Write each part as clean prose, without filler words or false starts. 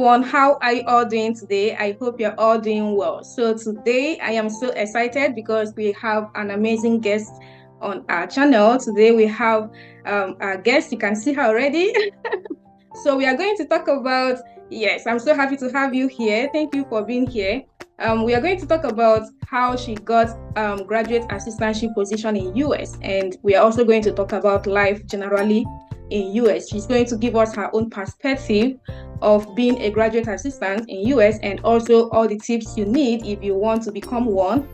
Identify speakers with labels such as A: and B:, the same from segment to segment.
A: everyone, how are you all doing today? I hope you're all doing well. So today I am so excited because we have an amazing guest on our channel. Today we have our guest. You can see her already. So we are going to talk about, yes, I'm so happy to have you here. Thank you for being here. We are going to talk about how she got graduate assistantship position in US, and we are also going to talk about life generally in US. She's going to give us her own perspective of being a graduate assistant in US, and also all the tips you need if you want to become one,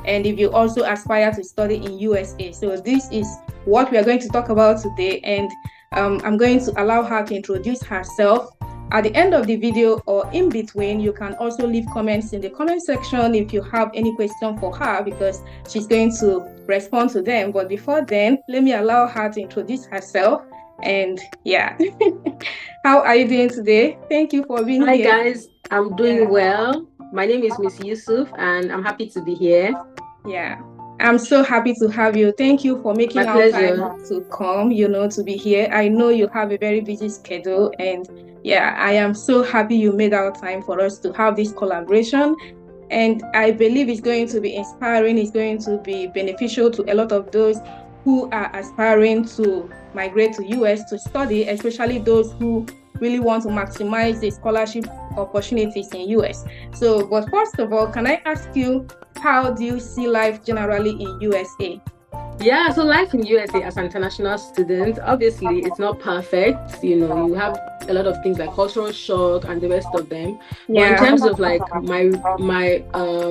A: and if you also aspire to study in USA. So this is what we are going to talk about today, and I'm going to allow her to introduce herself. At the end of the video or in between, you can also leave comments in the comment section if you have any question for her, because she's going to respond to them. But before then, let me allow her to introduce herself. And yeah, how are you doing today? Thank you for being here.
B: Hi guys, I'm doing well. My name is Miss Yusuf and I'm happy to be here.
A: Yeah, I'm so happy to have you. Thank you for making our time to come, to be here. I know you have a very busy schedule, and yeah, I am so happy you made our time for us to have this collaboration. And I believe it's going to be inspiring. It's going to be beneficial to a lot of those who are aspiring to migrate to US to study, especially those who really want to maximize the scholarship opportunities in US. So, but first of all, can I ask you, how do you see life generally in USA?
B: Yeah, so life in USA as an international student, obviously it's not perfect. You have a lot of things like cultural shock and the rest of them. Yeah. But in terms of like my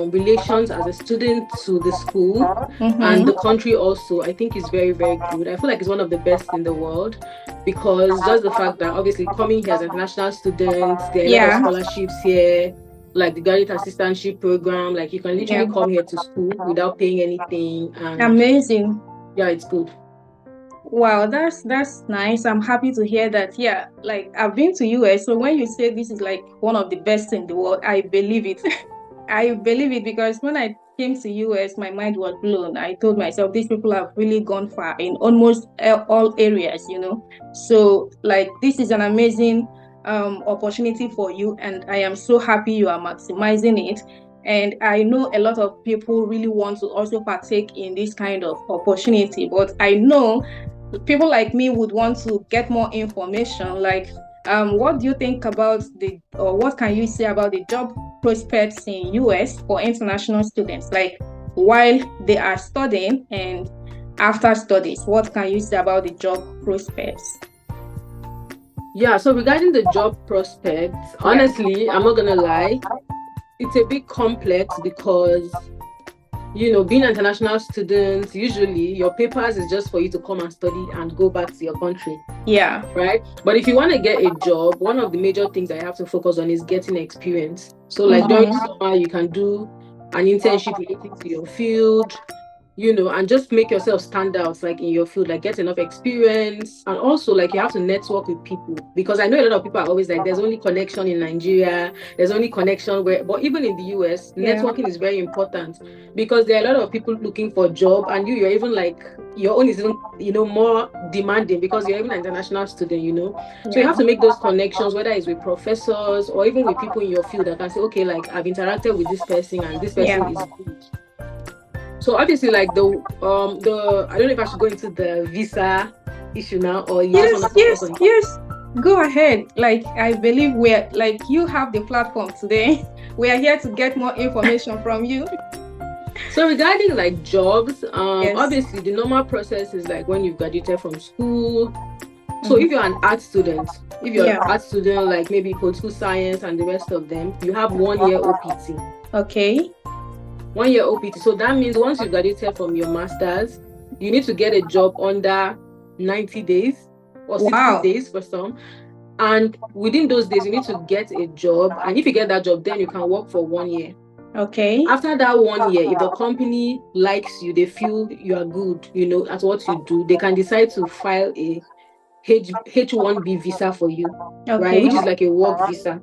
B: relations as a student to the school and the country also, I think is very, very good. I feel like it's one of the best in the world, because just the fact that obviously coming here as an international student, there are a lot of scholarships here, like the Graduate Assistantship program. Like you can literally come here to school without paying anything. And
A: amazing.
B: Yeah, it's good.
A: Wow, that's nice. I'm happy to hear that. Yeah, like I've been to US, so when you say this is like one of the best in the world, I believe it. I believe it, because when I came to US, my mind was blown. I told myself, these people have really gone far in almost all areas, So like this is an amazing opportunity for you, and I am so happy you are maximizing it. And I know a lot of people really want to also partake in this kind of opportunity, but I know people like me would want to get more information. Like, what do you think about or what can you say about the job prospects in US for international students, like while they are studying and after studies? What can you say about the job prospects?
B: Yeah, so regarding the job prospects, honestly, I'm not gonna lie, it's a bit complex, because being an international student, usually your papers is just for you to come and study and go back to your country.
A: Yeah.
B: Right? But if you want to get a job, one of the major things I have to focus on is getting experience. So like during summer, you can do an internship related to your field, and just make yourself stand out, like in your field, like get enough experience. And also like you have to network with people, because I know a lot of people are always like, there's only connection in Nigeria, there's only connection but even in the US, networking is very important, because there are a lot of people looking for a job, and you're even like, your own is even more demanding, because you're even an international student, so you have to make those connections, whether it's with professors or even with people in your field that can say, okay, like I've interacted with this person and this person is good. So obviously, like I don't know if I should go into the visa issue now, or
A: yes, go ahead. Like I believe you have the platform today. We are here to get more information from you.
B: So regarding like jobs, obviously the normal process is like when you've graduated from school. So if you're an art student, like maybe political science and the rest of them, you have 1 year OPT.
A: Okay.
B: 1 year OPT. So that means once you graduated from your master's, you need to get a job under 90 days or 60 days for some. And within those days, you need to get a job. And if you get that job, then you can work for 1 year.
A: Okay.
B: After that 1 year, if the company likes you, they feel you are good, at what you do, they can decide to file a H1B visa for you, right? Which is like a work visa.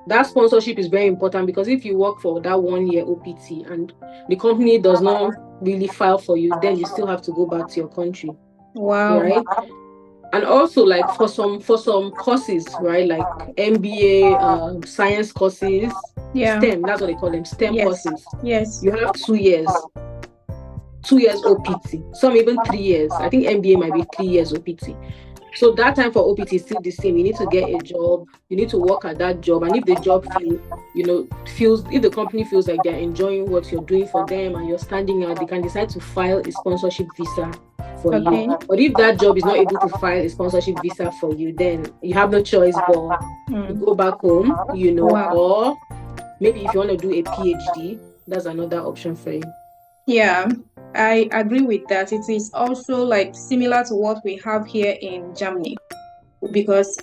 B: That sponsorship is very important, because if you work for that 1 year OPT and the company does not really file for you, then you still have to go back to your country.
A: Wow.
B: Right? And also, like for some courses, right, like MBA, science courses,
A: Yeah.
B: STEM, that's what they call them, STEM
A: Yes.
B: courses.
A: Yes.
B: You have 2 years. 2 years OPT, some even 3 years. I think MBA might be 3 years OPT. So that time for OPT is still the same. You need to get a job, you need to work at that job, and if the job feels, if the company feels like they're enjoying what you're doing for them and you're standing out, they can decide to file a sponsorship visa for you. But if that job is not able to file a sponsorship visa for you, then you have no choice but to go back home, or maybe if you want to do a PhD, that's another option for you.
A: Yeah, I agree with that. It is also like similar to what we have here in Germany, because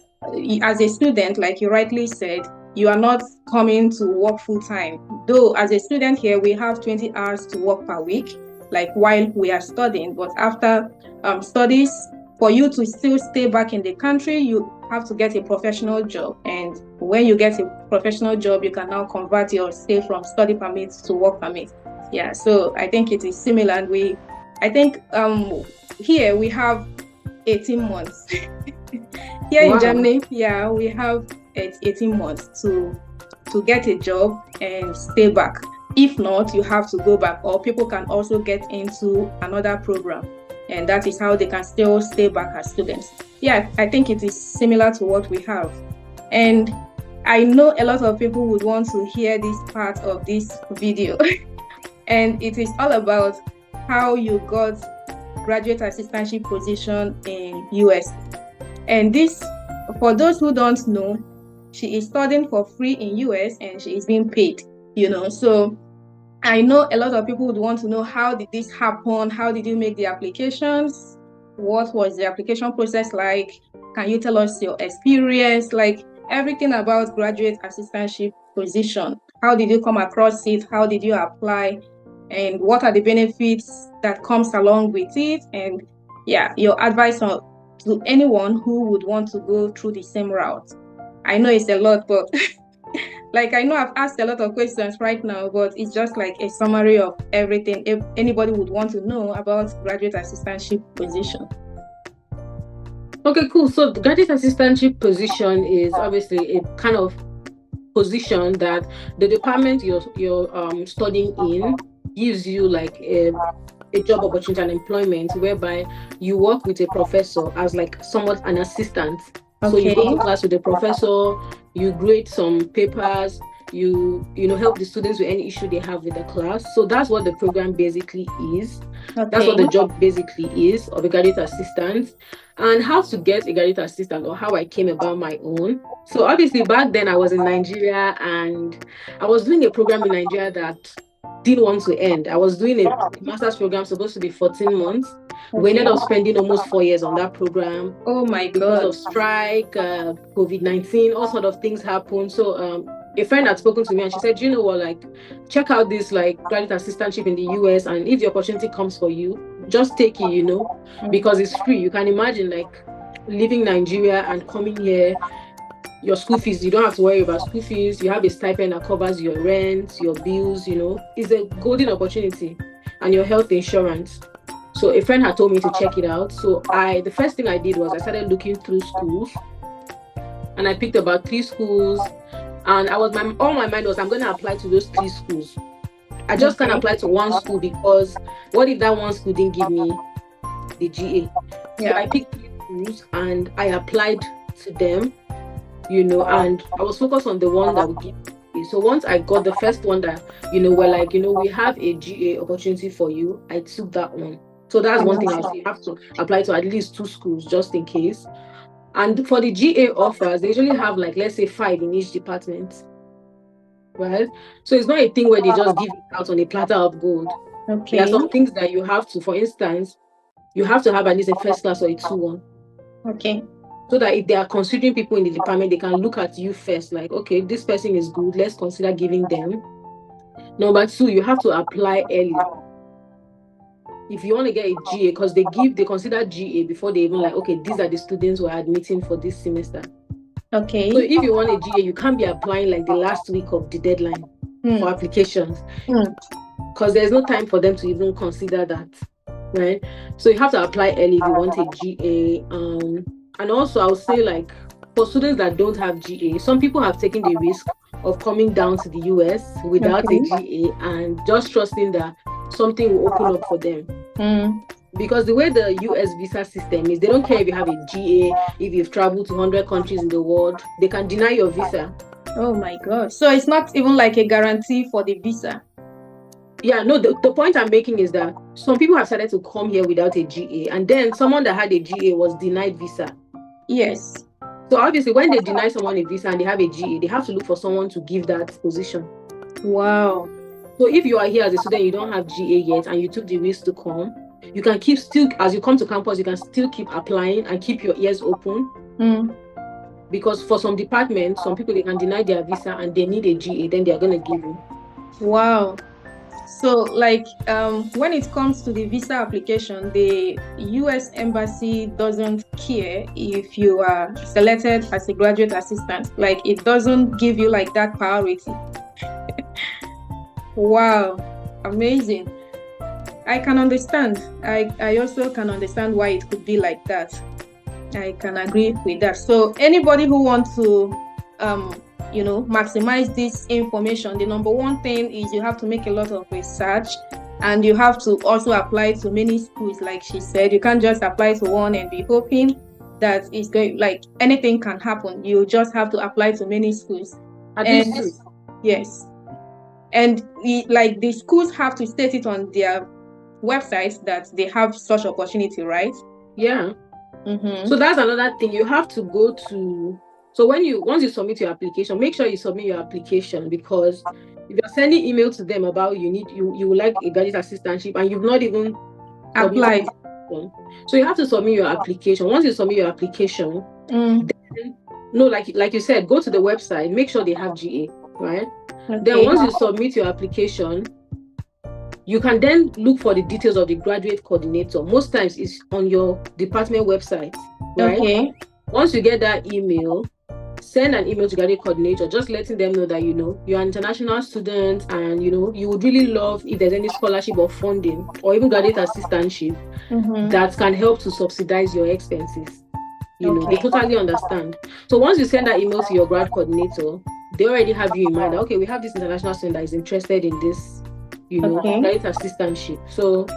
A: as a student, like you rightly said, you are not coming to work full time. Though as a student here, we have 20 hours to work per week, like while we are studying. But after studies, for you to still stay back in the country, you have to get a professional job. And when you get a professional job, you can now convert your stay from study permit to work permit. Yeah, so I think it is similar. And I think here we have 18 months. Here in Germany, yeah, we have 18 months to get a job and stay back. If not, you have to go back, or people can also get into another program, and that is how they can still stay back as students. Yeah, I think it is similar to what we have. And I know a lot of people would want to hear this part of this video. And it is all about how you got graduate assistantship position in US. And this, for those who don't know, she is studying for free in US and she is being paid, So I know a lot of people would want to know, how did this happen? How did you make the applications? What was the application process like? Can you tell us your experience? Like everything about graduate assistantship position. How did you come across it? How did you apply? And what are the benefits that comes along with it? And yeah, your advice to anyone who would want to go through the same route. I know it's a lot, but like I know I've asked a lot of questions right now, but it's just like a summary of everything if anybody would want to know about graduate assistantship position.
B: Okay, cool. So the graduate assistantship position is obviously a kind of position that the department you're studying in gives you like a job opportunity and employment, whereby you work with a professor as like somewhat an assistant. Okay. So you go to class with the professor, you grade some papers, you help the students with any issue they have with the class. So that's what the program basically is. Okay. That's what the job basically is of a graduate assistant. And how to get a graduate assistant, or how I came about my own. So obviously back then I was in Nigeria and I was doing a program in Nigeria that didn't want to end. I was doing a master's program supposed to be 14 months. Okay. We ended up spending almost 4 years on that program.
A: Oh my God.
B: Because of strike, COVID-19, all sort of things happened. So a friend had spoken to me and she said, you know what, like check out this like graduate assistantship in the US, and if the opportunity comes for you, just take it, because it's free. You can imagine like leaving Nigeria and coming here, your school fees, you don't have to worry about school fees. You have a stipend that covers your rent, your bills, It's a golden opportunity, and your health insurance. So a friend had told me to check it out. So the first thing I did was I started looking through schools, and I picked about 3 schools, and all my mind was I'm going to apply to those 3 schools. I just can't apply to one school, because what if that one school didn't give me the GA? Yeah. So I picked 3 schools and I applied to them, and I was focused on the one that would give me. So once I got the first one that, we're like, we have a GA opportunity for you, I took that one. So that's one thing I say, you have to apply to at least 2 schools just in case. And for the GA offers, they usually have like, let's say 5 in each department. Right? So it's not a thing where they just give it out on a platter of gold. Okay. There are some things that you have to, for instance, you have to have at least a first class or a 2-1. Okay. So that if they are considering people in the department, they can look at you first, like, okay, this person is good, let's consider giving them. Number 2, you have to apply early. If you want to get a GA, because they consider GA before they even like, okay, these are the students we're admitting for this semester. Okay. So if you want a GA, you can't be applying like the last week of the deadline for applications, because there's no time for them to even consider that, right? So you have to apply early if you want a GA. And also, I would say, like, for students that don't have GA, some people have taken the risk of coming down to the US without a GA and just trusting that something will open up for them. Because the way the US visa system is, they don't care if you have a GA, if you've traveled to 100 countries in the world, they can deny your visa.
A: Oh my God. So it's not even like a guarantee for the visa.
B: Yeah, no, the point I'm making is that some people have started to come here without a GA, and then someone that had a GA was denied visa.
A: Yes.
B: So obviously, when they deny someone a visa and they have a GA, they have to look for someone to give that position.
A: Wow.
B: So if you are here as a student, you don't have GA yet, and you took the risk to come, you can keep still, as you come to campus, you can still keep applying and keep your ears open. Because for some departments, some people, they can deny their visa and they need a GA, then they are going to give you.
A: Wow. So, like, when it comes to the visa application, the US Embassy doesn't care if you are selected as a graduate assistant. Like, it doesn't give you, like, that priority. Wow. Amazing. I can understand. I also can understand why it could be like that. I can agree with that. So, anybody who wants to, maximize this information, the number one thing is you have to make a lot of research, and you have to also apply to many schools. Like she said, you can't just apply to one and be hoping that it's going, like, anything can happen. You just have to apply to many schools. Yes. And the schools have to state it on their websites that they have such opportunity, right?
B: Yeah. So that's another thing. You have to go to, so once you submit your application, make sure you submit your application, because if you're sending email to them about you would like a graduate assistantship and you've not even
A: applied,
B: so you have to submit your application. Once you submit your application, then, like you said, go to the website, make sure they have GA, right? Then once you submit your application, you can then look for the details of the graduate coordinator. Most times it's on your department website, right? Once you get that email, send an email to graduate coordinator, just letting them know that, you're an international student and, you would really love if there's any scholarship or funding or even graduate assistantship that can help to subsidize your expenses. They totally understand. So once you send that email to your grad coordinator, they already have you in mind. Okay, we have this international student that is interested in this, graduate assistantship. So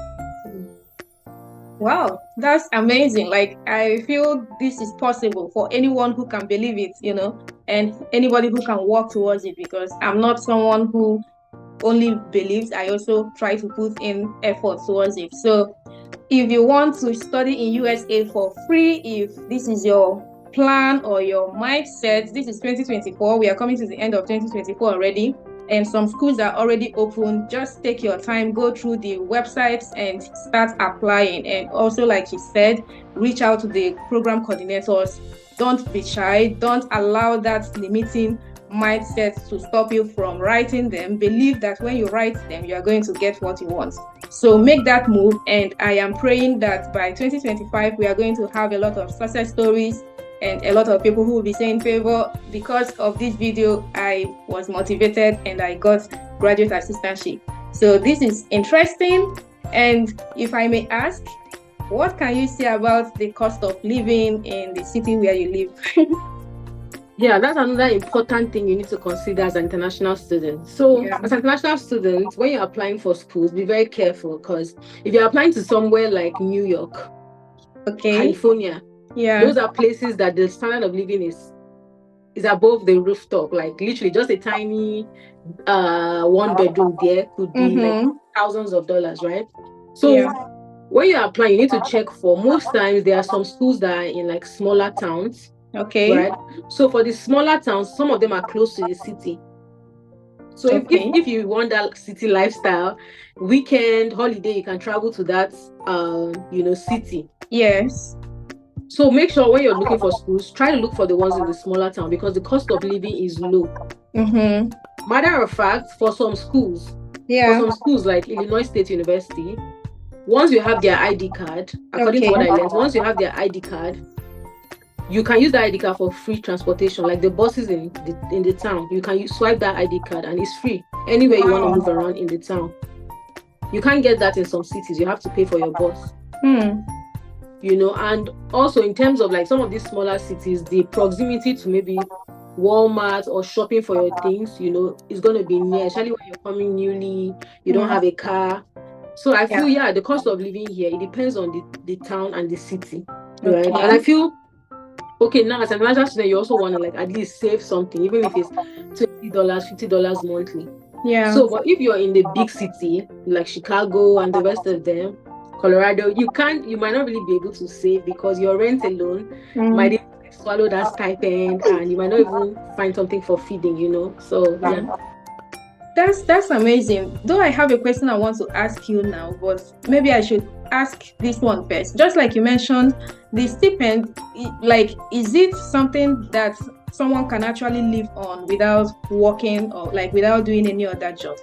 A: wow, that's amazing. Like, I feel this is possible for anyone who can believe it, and anybody who can work towards it, because I'm not someone who only believes. I also try to put in effort towards it. So if you want to study in USA for free, if this is your plan or your mindset, this is 2024. We are coming to the end of 2024 already, and some schools are already open. Just take your time, go through the websites and start applying. And also, like you said, reach out to the program coordinators. Don't be shy. Don't allow that limiting mindset to stop you from writing them. Believe that when you write them, you are going to get what you want. So make that move, and I am praying that by 2025 we are going to have a lot of success stories and a lot of people who will be saying, Favor, because of this video I was motivated and I got graduate assistantship. So this is interesting. And if I may ask, what can you say about the cost of living in the city where you live?
B: Yeah, that's another important thing you need to consider as an international student. So as an international student, when you're applying for schools, be very careful, because if you're applying to somewhere like New York, California, those are places that the standard of living is above the rooftop. Like literally just a tiny one bedroom there could be like thousands of dollars, right? So when you're applying, you need to check for, most times there are some schools that are in like smaller towns. Right. So for the smaller towns, some of them are close to the city. So if you want that city lifestyle, weekend, holiday, you can travel to that city.
A: Yes.
B: So make sure when you're looking for schools, try to look for the ones in the smaller town, because the cost of living is low. Matter of fact, for some schools, like Illinois State University, once you have their ID card, according to what I learned, once you have their ID card, you can use the ID card for free transportation. Like the buses in the town, you can swipe that ID card and it's free anywhere you want to move around in the town. You can't get that in some cities. You have to pay for your bus. And also in terms of like some of these smaller cities, the proximity to maybe Walmart or shopping for your things, is going to be near, especially when you're coming newly, you don't have a car. So I feel, the cost of living here, it depends on the town and the city, right? And I feel, okay, now as an international student, you also want to like at least save something, even if it's $20, $50 monthly.
A: Yeah.
B: So, but if you're in the big city, like Chicago and the rest of them, Colorado, you might not really be able to save because your rent alone might even swallow that stipend, and you might not even find something for feeding, So yeah.
A: That's amazing. Though I have a question I want to ask you now, but maybe I should ask this one first. Just like you mentioned, the stipend, like, is it something that someone can actually live on without working or like without doing any other job?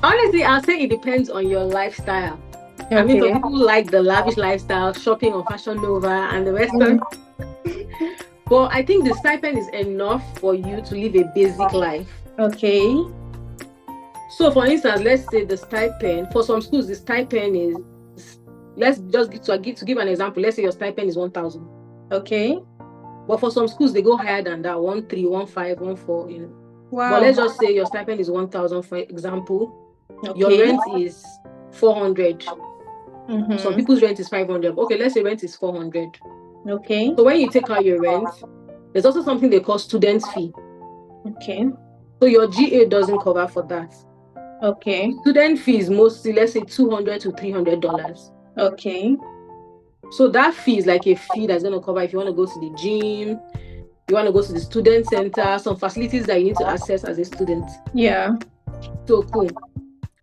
B: Honestly, I'll say it depends on your lifestyle.
A: Okay.
B: I mean, some people like the lavish lifestyle, shopping on Fashion Nova and the rest of it. But I think the stipend is enough for you to live a basic life.
A: Okay.
B: So, for instance, let's say the stipend, for some schools, the stipend is, let's just give an example. Let's say your stipend is 1,000.
A: Okay.
B: But for some schools, they go higher than that, 1,300, 1,500, 1,400,
A: Wow.
B: But let's just say your stipend is 1,000, for example.
A: Okay.
B: Your rent is 400. Some people's rent is 500. Okay, let's say rent is 400.
A: Okay.
B: So when you take out your rent, there's also something they call student fee.
A: Okay.
B: So your GA doesn't cover for that.
A: Okay.
B: Student fee is mostly, let's say, $200 to $300.
A: Okay.
B: So that fee is like a fee that's going to cover if you want to go to the gym, you want to go to the student center, some facilities that you need to access as a student.
A: Yeah.
B: So cool.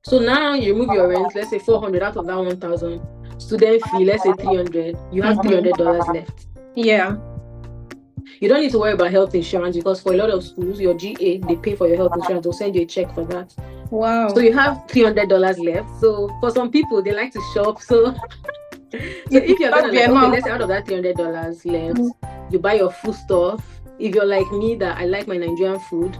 B: So now you remove your rent, let's say 400 out of that 1,000. Student fee, let's say 300. You have $300 left.
A: Yeah.
B: You don't need to worry about health insurance because for a lot of schools, your GA, they pay for your health insurance. They'll send you a check for that.
A: Wow.
B: So you have $300 left. So for some people, they like to shop. So if you're going to like, okay, let's say out of that $300 left, you buy your food stuff. If you're like me, that I like my Nigerian food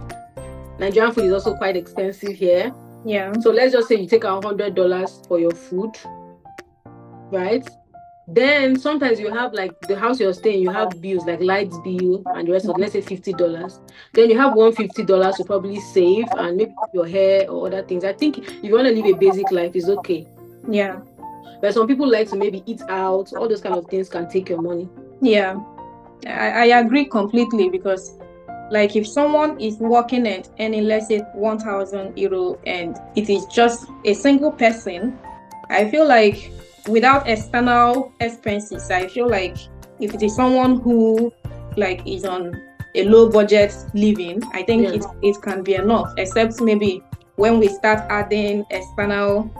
B: is also quite expensive here.
A: Yeah.
B: So let's just say you take out $100 for your food, right? Then sometimes you have like the house you're staying, you have bills like lights bill and the rest of, let's say $50. Then you have $150 to probably save and maybe your hair or other things. I think if you want to live a basic life, it's okay.
A: Yeah.
B: But some people like to maybe eat out. All those kind of things can take your money.
A: Yeah. I agree completely because like if someone is working at any, let's say €1,000 and it is just a single person, I feel like without external expenses, I feel like if it is someone who like is on a low budget living, I think it can be enough, except maybe when we start adding external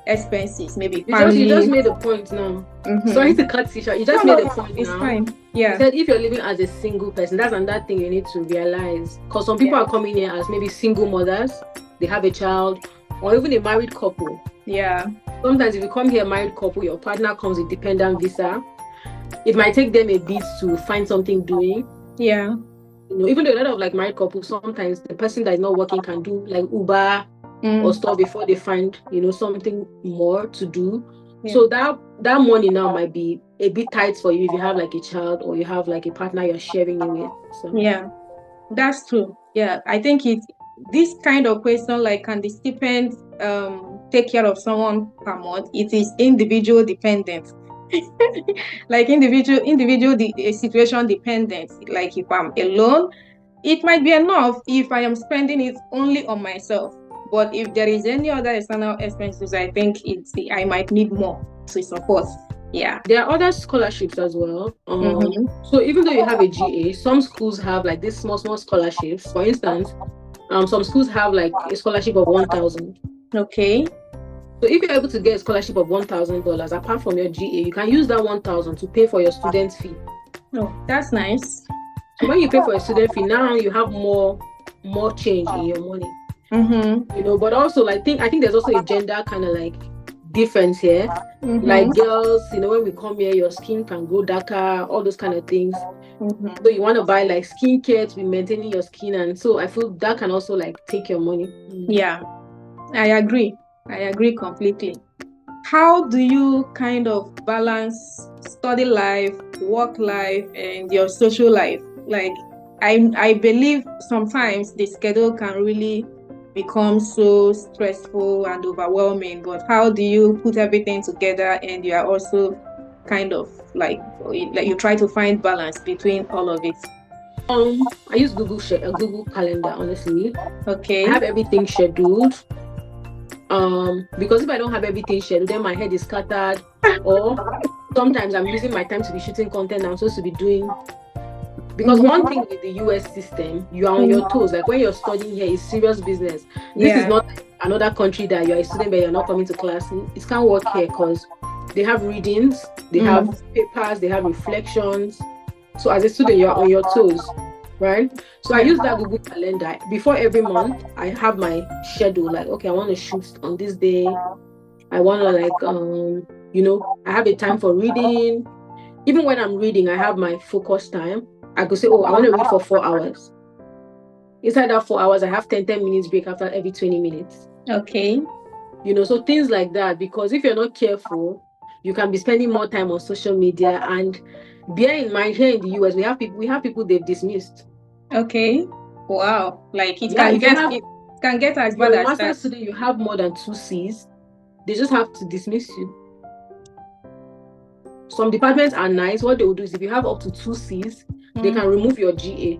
A: expenses, maybe family.
B: You just made a point now. Sorry to cut you short. You just made a point now.
A: It's fine. Yeah.
B: You said if you're living as a single person, that's another thing you need to realize. Because some people are coming here as maybe single mothers, they have a child, or even a married couple.
A: Yeah.
B: Sometimes if you come here married couple, your partner comes with dependent visa. It might take them a bit to find something doing.
A: Yeah.
B: Even though a lot of like married couples, sometimes the person that is not working can do like Uber or stuff before they find, something more to do. Yeah. So that money now might be a bit tight for you if you have like a child or you have like a partner you're sharing it with. So.
A: Yeah, that's true. Yeah, I think this kind of question, like, can the stipend take care of someone per month? It is individual dependent. Like individual situation dependent. Like if I'm alone, it might be enough if I am spending it only on myself. But if there is any other external expenses, I think I might need more to support. Yeah.
B: There are other scholarships as well. So even though you have a GA, some schools have like these small scholarships. For instance, some schools have like a scholarship of $1,000.
A: Okay.
B: So if you're able to get a scholarship of $1,000, apart from your GA, you can use that $1,000 to pay for your student fee.
A: Oh, that's nice.
B: So when you pay for a student fee, now you have more change in your money. But also I think there's also a gender kind of like difference here. Like girls, when we come here, your skin can go darker, all those kind of things. So you want to buy like skincare to be maintaining your skin, and so I feel that can also like take your money.
A: Yeah, I agree completely. how do you kind of balance study life, work life, and your social life? Like, I believe sometimes the schedule can really become so stressful and overwhelming, but how do you put everything together and you are also kind of like you try to find balance between all of it?
B: I use Google Calendar, honestly.
A: Okay.
B: I have everything scheduled. Because if I don't have everything scheduled, then my head is scattered, or sometimes I'm using my time to be shooting content I'm supposed to be doing. Because one thing with the US system, you are on your toes. Like when you're studying here, it's serious business. This is not another country that you're a student but you're not coming to class. It can't work here because they have readings, they have papers, they have reflections. So as a student, you're on your toes, right? So I use that Google Calendar. Before every month, I have my schedule. Like, okay, I want to shoot on this day. I want to I have a time for reading. Even when I'm reading, I have my focus time. I could say, I want to read for 4 hours. Inside that 4 hours, I have 10 minutes break after every 20 minutes.
A: Okay.
B: So things like that, because if you're not careful, you can be spending more time on social media. And bear in mind, here in the US, we have people they've dismissed.
A: Okay. Wow. Like it can get as bad as that.
B: You're a master's student, you have more than 2 C's. They just have to dismiss you. Some departments are nice. What they will do is if you have up to 2 C's, they can remove your GA.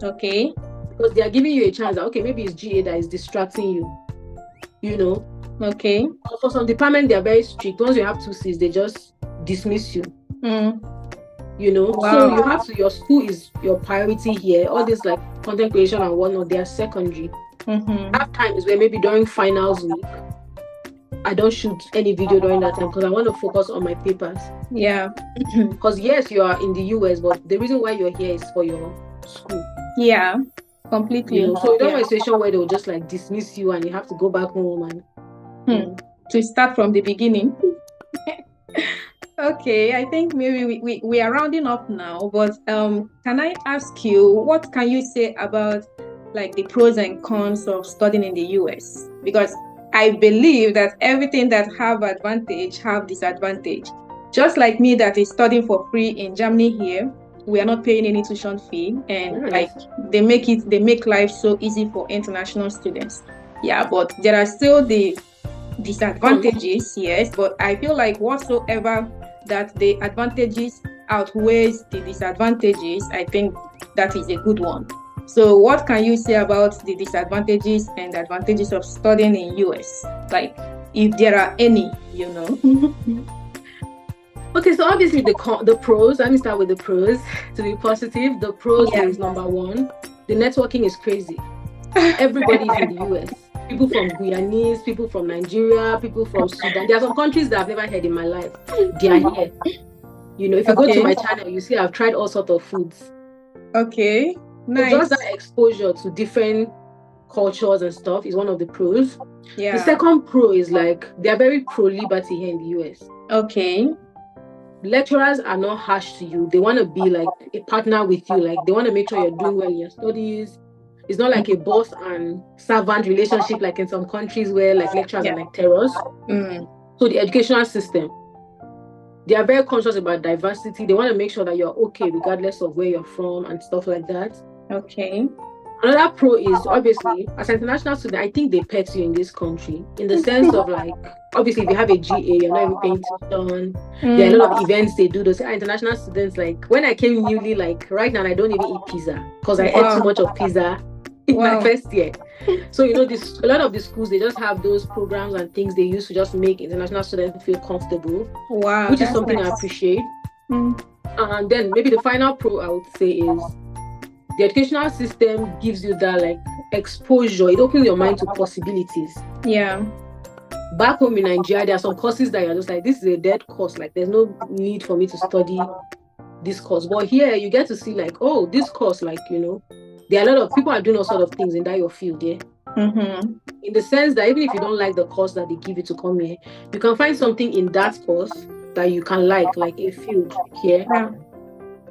A: Okay.
B: Because they are giving you a chance that, okay, maybe it's GA that is distracting you.
A: Okay.
B: But for some departments, they are very strict. Once you have 2 C's, they just dismiss you.
A: Wow.
B: So you have to, your school is your priority here. All this like content creation and whatnot, they are secondary. I have times where maybe during finals week, I don't shoot any video during that time because I want to focus on my papers.
A: Yeah.
B: Because yes, you are in the US, but the reason why you're here is for your school.
A: Yeah, completely.
B: So you don't have a situation where they'll just like dismiss you and you have to go back home and
A: to start from the beginning. Okay, I think maybe we are rounding up now, but can I ask you, what can you say about like the pros and cons of studying in the US? Because I believe that everything that have advantage have disadvantage. Just like me that is studying for free in Germany here, we are not paying any tuition fee, and like they make life so easy for international students. Yeah, but there are still the disadvantages, yes, but I feel like whatsoever that the advantages outweighs the disadvantages, I think that is a good one. So what can you say about the disadvantages and advantages of studying in US? Like, if there are any,
B: Okay, so obviously the pros, let me start with the pros to be positive. The pros is number one, the networking is crazy. Everybody is in the US. People from Guyanese, people from Nigeria, people from Sudan. There are some countries that I've never heard in my life. They are here. If you go to my channel, you see I've tried all sorts of foods.
A: Okay. Nice.
B: So just that exposure to different cultures and stuff is one of the pros.
A: Yeah.
B: The second pro is like they are very pro-liberty here in the US.
A: Okay.
B: Lecturers are not harsh to you. They want to be like a partner with you. Like they want to make sure you're doing well in your studies. It's not like a boss and servant relationship like in some countries where like lecturers are like terrorists. So the educational system, they are very conscious about diversity. They want to make sure that you're okay regardless of where you're from and stuff like that.
A: Okay.
B: Another pro is obviously as an international student, I think they pet you in this country in the sense of like, obviously if you have a GA, you're not even paying tuition. There are a lot of events they do. Those international students, like when I came newly, like right now I don't even eat pizza because I ate too much of pizza in my first year. So a lot of the schools, they just have those programs and things they use to just make international students feel comfortable.
A: Wow,
B: which is something nice. I appreciate. And then maybe the final pro I would say is the educational system gives you that like exposure. It opens your mind to possibilities.
A: Yeah.
B: Back home in Nigeria, there are some courses that you're just like, this is a dead course. Like there's no need for me to study this course. But here you get to see like, oh, this course, like, there are a lot of people are doing all sorts of things in that your field, yeah. In the sense that even if you don't like the course that they give you to come here, you can find something in that course that you can like a field here.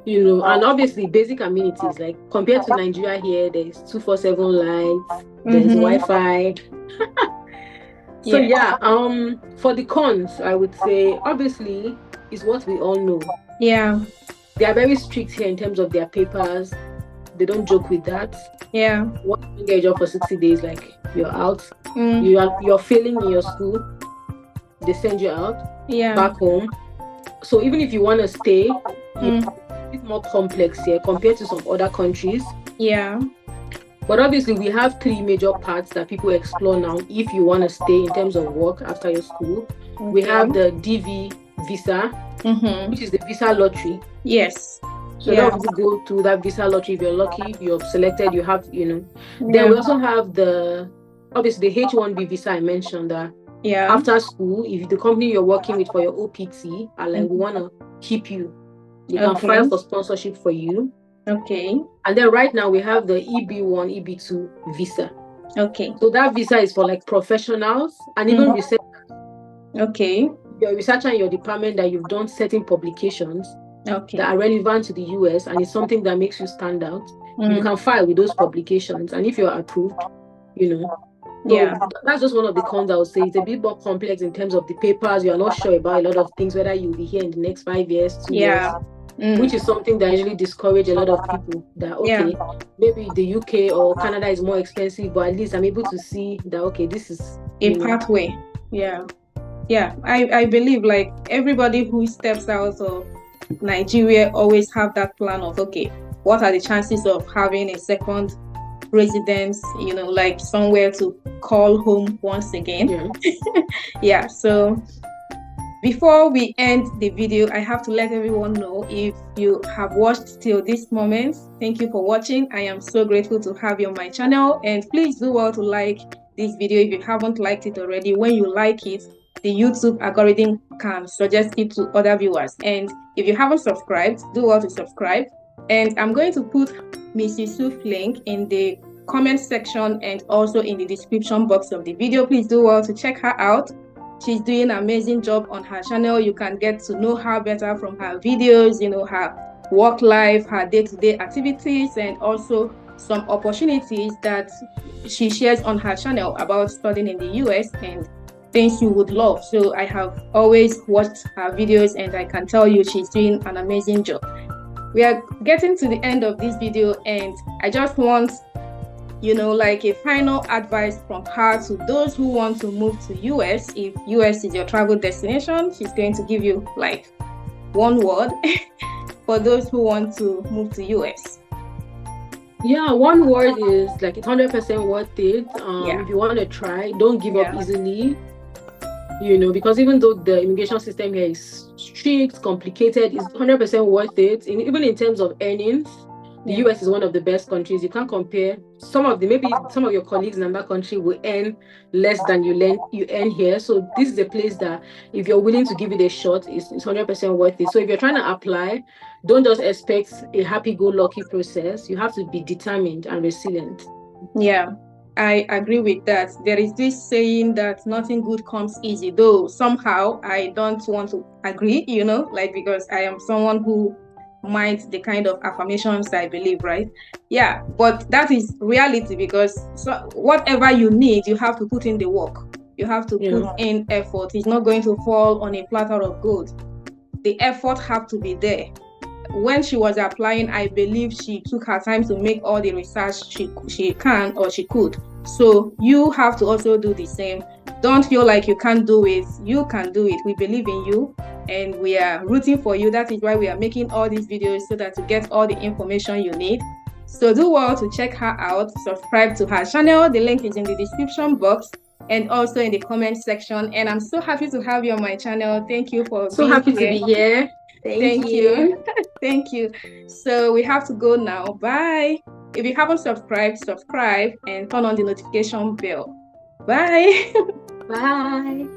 B: And obviously basic amenities, like compared to Nigeria here, there's 247 lights, there's Wi-Fi. So yeah, for the cons, I would say obviously is what we all know.
A: Yeah.
B: They are very strict here in terms of their papers. They don't joke with that.
A: Yeah.
B: Once you get a job for 60 days, like you're out. You're failing in your school. They send you out back home. So even if you want to stay, it's a bit more complex here compared to some other countries.
A: Yeah.
B: But obviously, we have 3 major parts that people explore now if you want to stay in terms of work after your school. Okay. We have the DV visa, which is the visa lottery.
A: Yes.
B: So a lot of people go to that visa lottery. If you're lucky, if you're selected, you have, Then we also have the H-1B visa I mentioned that after school, if the company you're working with for your OPT are like, we want to keep you, they can file for sponsorship for you.
A: Okay. And
B: then right now we have the EB1, EB2 visa.
A: Okay.
B: So that visa is for like professionals and even researchers.
A: Okay.
B: You're a researcher in your department that you've done certain publications that are relevant to the US and it's something that makes you stand out. You can file with those publications and if you're approved, So that's just one of the cons I would say. It's a bit more complex in terms of the papers. You are not sure about a lot of things, whether you'll be here in the next 5 years, 2 years. Which is something that usually discourage a lot of people that maybe the UK or Canada is more expensive, but at least I'm able to see that this is
A: a pathway. I believe like everybody who steps out of Nigeria always have that plan of what are the chances of having a second residence, like somewhere to call home once again. So before we end the video, I have to let everyone know, if you have watched till this moment, thank you for watching. I am so grateful to have you on my channel, and please do well to like this video if you haven't liked it already. When you like it, the YouTube algorithm can suggest it to other viewers. And if you haven't subscribed, do well to subscribe. And I'm going to put Miss Yusuf link in the comment section and also in the description box of the video. Please do well to check her out. She's doing an amazing job on her channel. You can get to know her better from her videos, her work life, her day-to-day activities, and also some opportunities that she shares on her channel about studying in the US and things you would love. So I have always watched her videos and I can tell you she's doing an amazing job. We are getting to the end of this video and I just want like a final advice from her to those who want to move to US. If US is your travel destination, she's going to give you like one word for those who want to move to US.
B: Yeah, one word is like it's 100% worth it. If you want to try, don't give up easily. Because even though the immigration system here is strict, complicated, it's 100% worth it. Even in terms of earnings, the US is one of the best countries. You can't compare. Maybe some of your colleagues in another country will earn less than you earn here. So this is a place that if you're willing to give it a shot, it's 100% worth it. So if you're trying to apply, don't just expect a happy-go-lucky process. You have to be determined and resilient.
A: Yeah, I agree with that. There is this saying that nothing good comes easy, though somehow I don't want to agree, because I am someone who mind the kind of affirmations I believe, right? Yeah, but that is reality, because whatever you need, you have to put in the work. You have to put in effort. It's not going to fall on a platter of gold. The effort have to be there. When she was applying, I believe she took her time to make all the research she can or she could. So you have to also do the same. Don't feel like you can't do it. You can do it. We believe in you and we are rooting for you. That is why we are making all these videos, so that you get all the information you need. So do well to check her out. Subscribe to her channel. The link is in the description box and also in the comment section. And I'm so happy to have you on my channel. Thank you for being
B: happy to be here. Thank you.
A: Thank you. So we have to go now. Bye. If you haven't subscribed, subscribe and turn on the notification bell. Bye.
B: Bye.